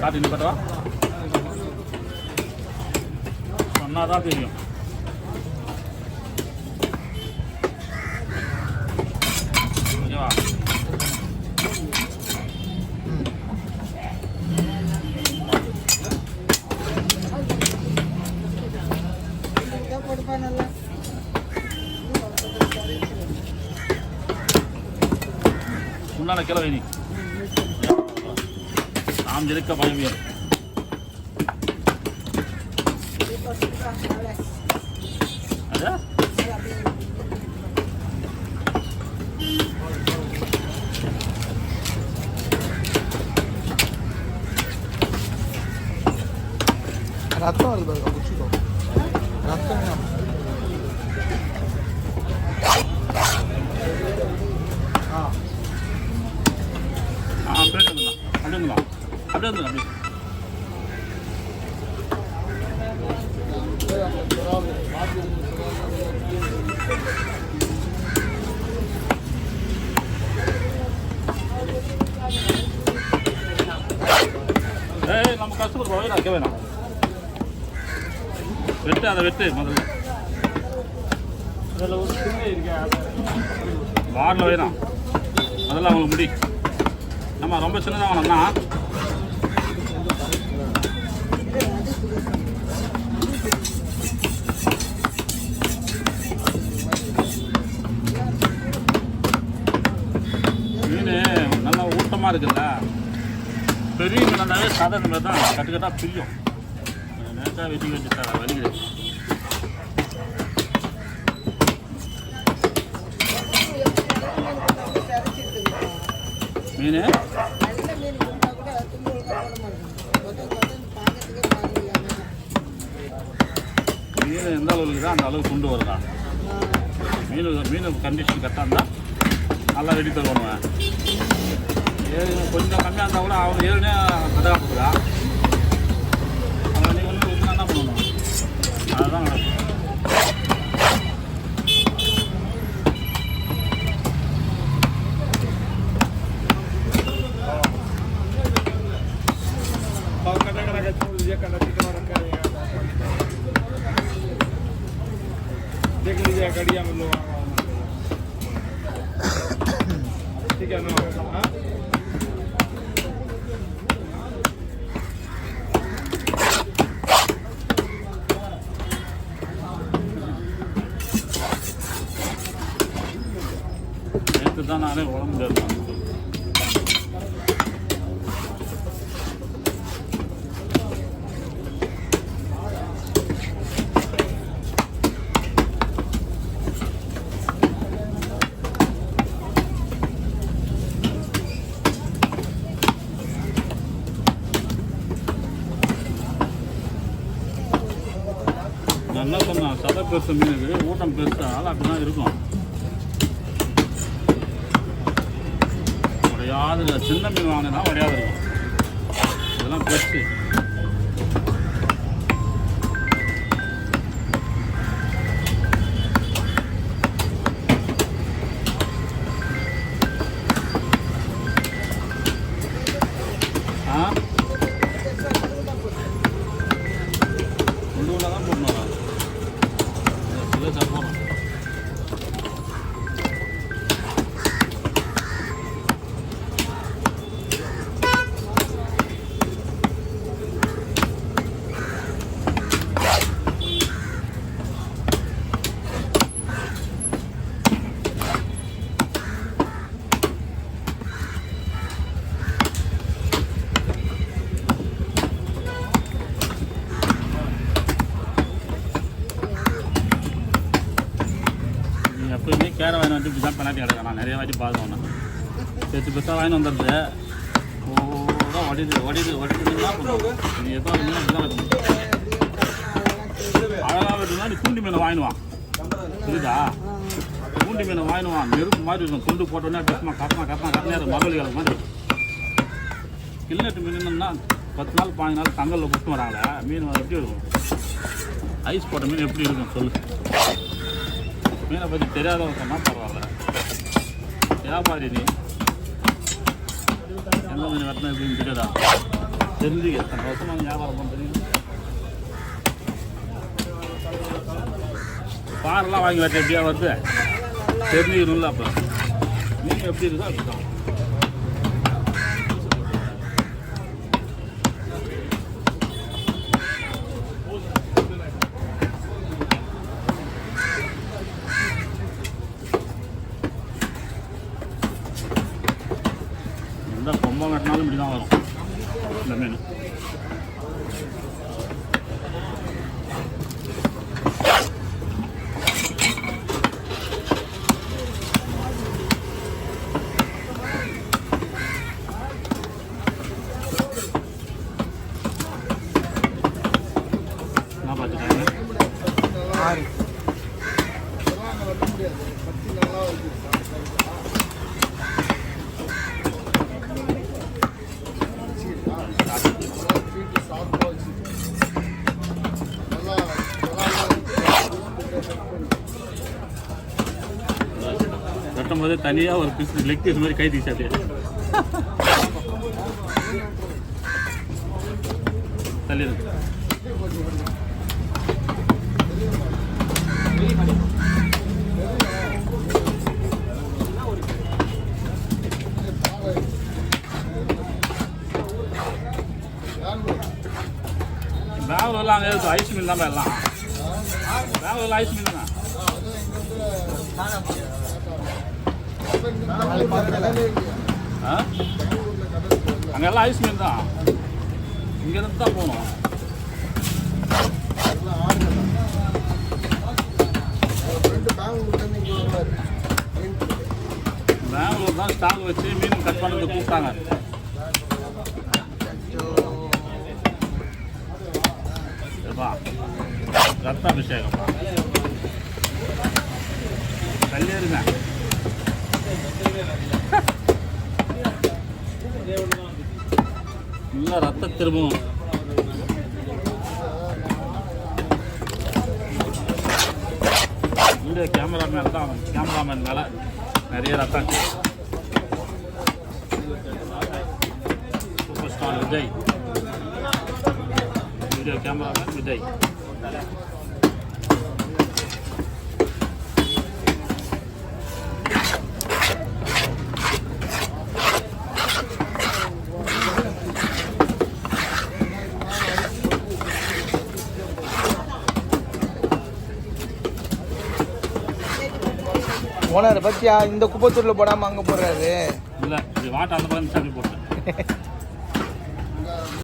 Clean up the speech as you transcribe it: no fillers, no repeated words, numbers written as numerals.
காட்டு நீ பட்டவா சொன்னாதான் தெரியும். ஓகேவா? முன்னால கிளை நீ நாம் இருக்க பயமியம். ரத்தம் வருது குச்சிக்கோ ரத்தம் அப்படியே அப்படியே நம்ம கஷ்டப்பட்டு போய் வைக்க வேணாம். வெட்டு அதை வெட்டு முதல்ல அதில் ஒரு சின்ன இருக்கேன் வாரில் வேணாம். முதல்ல அவங்க முடி நம்ம ரொம்ப சின்னதாக வேணும்னா மீன் நல்லா ஊட்டமாக இருக்குல்ல. பெரிய மீனாவே சாதாரண மாதிரி தான் கட்டுக்கட்டாக பிரியும். நேரத்தாக வெட்டி வச்சுட்டா வலிக்குது. மீன் மீன் எந்த அளவுக்கு தான் அந்த அளவுக்கு கொண்டு வருதா. மீன் கண்டிஷன் கரெக்டாக இருந்தால் நல்லா ரெடி தருவானுவேன். கொஞ்சம் கம்மியாக இருந்தால் கூட அவங்க ஏழுனே கதகா போகுதா. அவன் நீங்கள் வந்து என்ன பண்ணணும் அதுதான் நடக்கும். देख लीजिए गड़िया में लोग ठीक है ना। நேற்று தான் நானே உடம்பு என்ன சொன்னான். சதை பெருசு மீன் இருக்குது, ஊட்டம் பெருசால் அப்படி தான் இருக்கும். உடையாது சின்ன மீன் வாங்கினா உடையாது இருக்கும். இதெல்லாம் பெருசு. குண்டுல தான் போடணும். எப்போயுமே கேரை வாங்கி வந்து இப்படி தான் பெனாட்டி கிடக்கும். நான் நிறைய வாட்டி பார்க்கணும். பெருசு பெருசாக வாங்கி வந்துடுது. ஓதான் ஒடிதுன்னா பண்ணுவோம். நீ எதோ மீன் இப்படி தான் வெட்டணும். அழகாக வெட்டணும்னா நீ தூண்டி மீனை வாங்கிடுவான். புரியுதா? தூண்டி மீனை வாங்கிடுவான். நெருப்பு மாதிரி இருக்கும். துண்டு போட்டோன்னே டக்குமா கட்டினா அது மரவழி கிழக்கு மாதிரி இருக்கும். கிளிநட்டு மீனுன்னா 10 நாள் 15 நாள் தங்கலில் புட்டு வராங்களே மீன் எப்படி இருக்கும்? ஐஸ் போட்ட மீன் எப்படி இருக்கும் சொல்லு. மீனை பற்றி தெரியாதவங்க சொன்னால் பரவாயில்ல. வியாபாரி நீ எந்த மீன் வெட்டினா எப்படின்னு தெரியாதா? தெரிஞ்சுக்க எத்தனை வருஷமா வியாபாரம் பண்ணுறீங்க. பாரெல்லாம் வாங்கி வச்ச எப்படியா வருது தெரிஞ்சுக்கணும்ல. அப்போ நீங்கள் எப்படி இருக்கோ அப்படிதான். எந்த கொம்பம் வெட்டினாலும் இப்படி தான் வரும் இந்த மீன். என்ன பார்த்துட்டாங்க 6. வெட்டும்போது தனியாக ஒரு பீஸ் லெக் பீஸ் மாதிரி கை தீச்சு அப்படியே தள்ளிடுது. பெங்களூர்லாம் அங்கே இருக்கும் ஐஸ் மீன் தான் எல்லாம். பெங்களூரில் ஐஸ் மீன் தான். அங்கெல்லாம் ஐஸ் மீன் தான். இங்கேருந்து தான் போகணும். பெங்களூர் தான் ஸ்டாக் வச்சு மீன் கட் பண்ணது கூப்பிட்டாங்க. ரத்தாபிஷேகம்ப்பா கல்யாருங்க. நல்லா ரத்த திரும்பும். வீடியோ கேமரா மேலே தான், கேமராமேன் மேலே நிறைய ரத்தம். Super star Vijay, video cameraman Vijay. Owner பத்தியா இந்த குப்பத்தூரில் போடாமல் அங்கே போடுறாரு. இல்லை, இது வாட்டை அந்த மாதிரி போட்டேன்.